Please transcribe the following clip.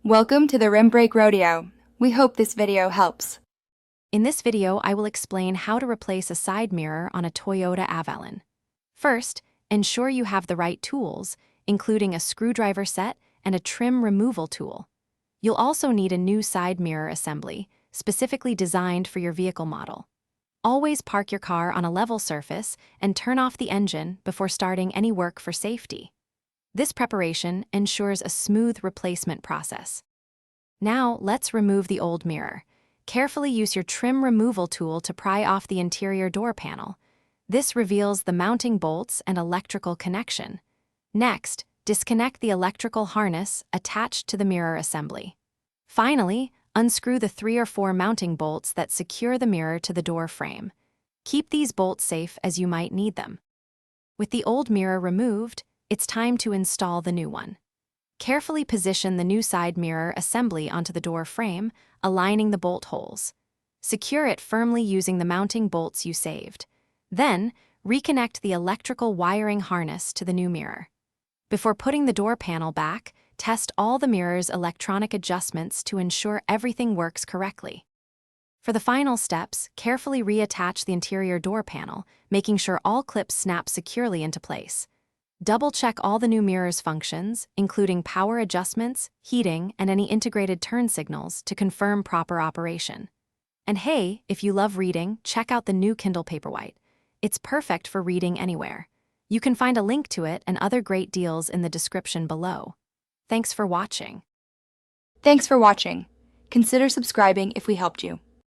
Welcome to the Rim Break Rodeo. We hope this video helps. In this video, I will explain how to replace a side mirror on a Toyota Avalon. First, ensure you have the right tools, including a screwdriver set and a trim removal tool. You'll also need a new side mirror assembly, specifically designed for your vehicle model. Always park your car on a level surface and turn off the engine before starting any work for safety. This preparation ensures a smooth replacement process. Now, let's remove the old mirror. Carefully use your trim removal tool to pry off the interior door panel. This reveals the mounting bolts and electrical connection. Next, disconnect the electrical harness attached to the mirror assembly. Finally, unscrew the 3 or 4 mounting bolts that secure the mirror to the door frame. Keep these bolts safe as you might need them. With the old mirror removed, it's time to install the new one. Carefully position the new side mirror assembly onto the door frame, aligning the bolt holes. Secure it firmly using the mounting bolts you saved. Then, reconnect the electrical wiring harness to the new mirror. Before putting the door panel back, test all the mirror's electronic adjustments to ensure everything works correctly. For the final steps, carefully reattach the interior door panel, making sure all clips snap securely into place. Double-check all the new mirror's functions, including power adjustments, heating, and any integrated turn signals to confirm proper operation. And hey, if you love reading, check out the new Kindle Paperwhite. It's perfect for reading anywhere. You can find a link to it and other great deals in the description below. Thanks for watching. Thanks for watching. Consider subscribing if we helped you.